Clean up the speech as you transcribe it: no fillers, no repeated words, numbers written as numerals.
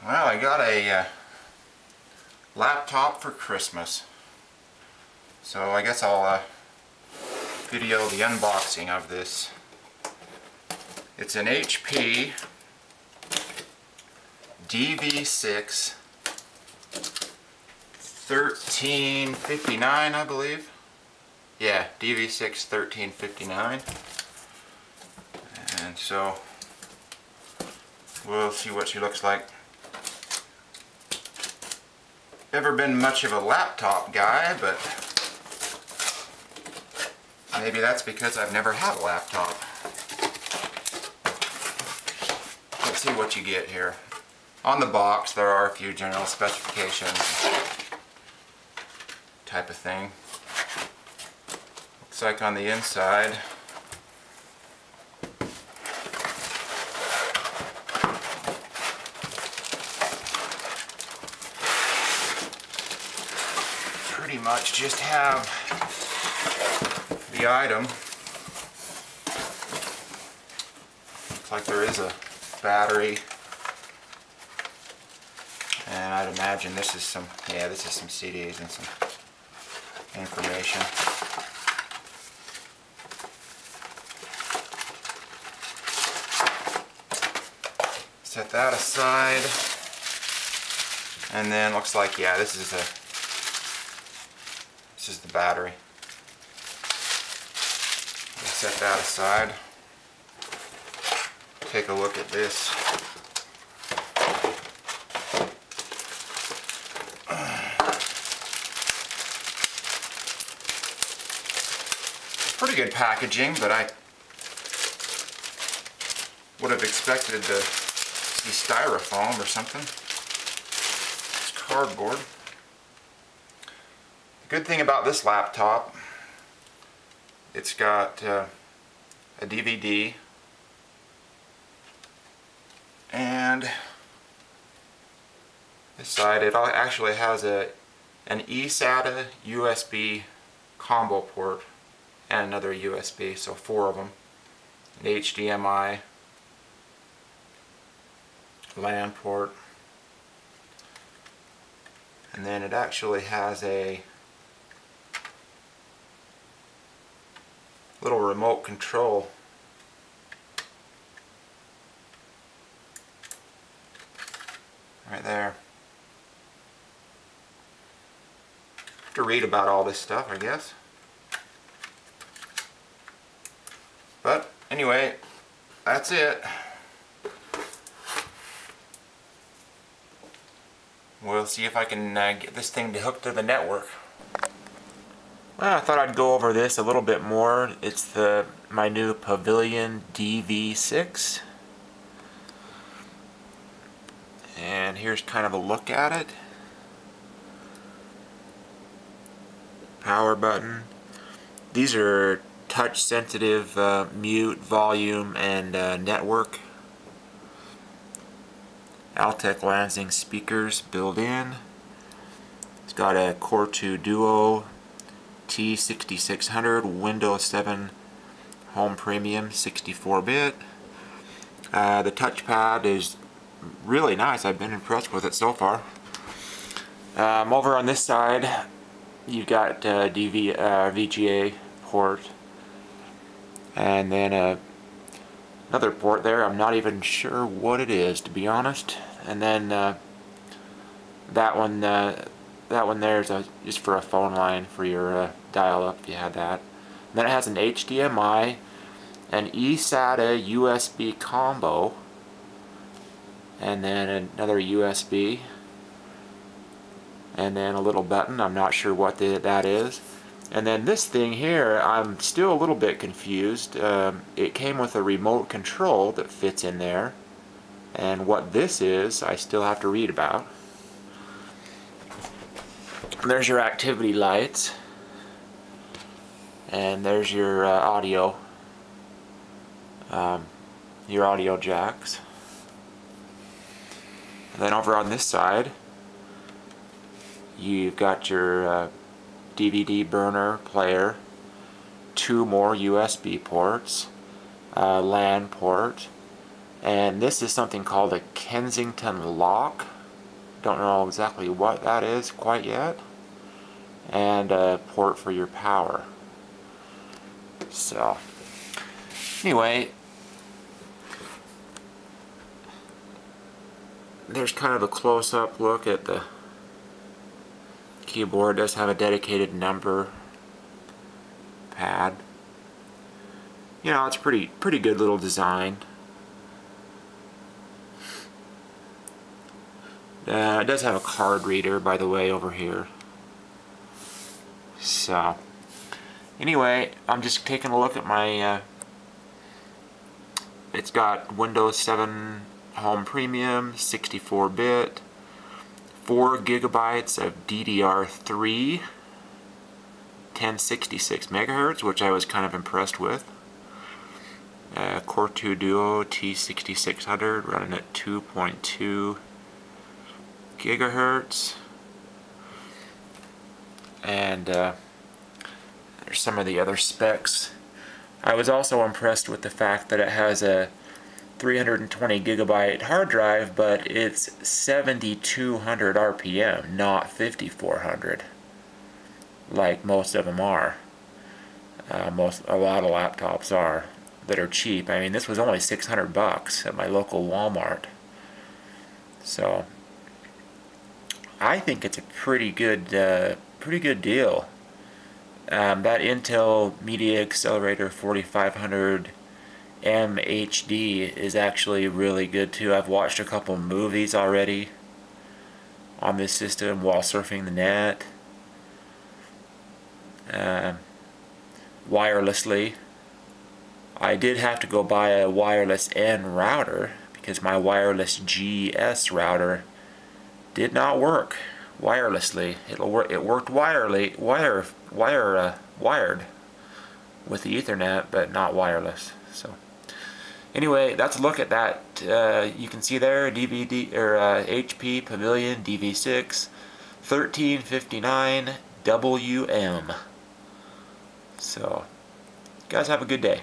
Well, I got a laptop for Christmas, so I guess I'll video the unboxing of this. It's an HP Dv6 1359, I believe. Yeah, Dv6 1359. And so we'll see what she looks like. Never been much of a laptop guy, but maybe that's because I've never had a laptop. Let's see what you get here. On the box there are a few general specifications type of thing. Looks like on the inside pretty much just have the item. Looks like there is a battery, and I'd imagine this is some, this is some CDs and some information. Set that aside, and then looks like, this is the battery. Set that aside. Take a look at this. Pretty good packaging, but I would have expected to see styrofoam or something. It's cardboard. The good thing about this laptop, it's got a DVD, and this side it actually has an eSATA USB combo port and another USB, so 4 of them, an HDMI, LAN port, and then it actually has a little remote control right there. Have to read about all this stuff, I guess. But anyway, that's it. We'll see if I can get this thing to hook to the network. Well, I thought I'd go over this a little bit more. It's my new Pavillion Dv6. And here's kind of a look at it. Power button. These are touch sensitive mute, volume, and network. Altec Lansing speakers built in. It's got a Core 2 Duo T6600 Windows 7 Home Premium 64-bit. The touchpad is really nice. I've been impressed with it so far. Over on this side, you've got VGA port, and then another port there. I'm not even sure what it is, to be honest. And then that one there is just for a phone line for your dial-up, if you had that. And then it has an HDMI, an eSATA USB combo, and then another USB, and then a little button. I'm not sure what that is. And then this thing here, I'm still a little bit confused. It came with a remote control that fits in there, and what this is, I still have to read about. There's your activity lights, and there's your audio jacks. And then over on this side, you've got your DVD burner player, 2 more USB ports, LAN port, And this is something called a Kensington lock. Don't know exactly what that is quite yet. And a port for your power. So, anyway, there's kind of a close-up look at the keyboard. It does have a dedicated number pad. You know, it's pretty good little design. It does have a card reader, by the way, over here. So, anyway, I'm just taking a look at my, it's got Windows 7 Home Premium, 64-bit, 4 gigabytes of DDR3, 1066 megahertz, which I was kind of impressed with. Core 2 Duo T6600 running at 2.2 gigahertz. And there's some of the other specs. I was also impressed with the fact that it has a 320 gigabyte hard drive, but it's 7,200 RPM, not 5,400, like most of them are. A lot of laptops are that are cheap. I mean, this was only 600 bucks at my local Walmart. So I think it's a pretty good deal. That Intel Media Accelerator 4500 MHD is actually really good too. I've watched a couple movies already on this system while surfing the net, wirelessly. I did have to go buy a wireless N router because my wireless GS router did not work wirelessly. It worked wired with the Ethernet, but not wireless. So anyway, that's a look at that. You can see there HP Pavillion Dv6 1359 WM. So, guys, have a good day.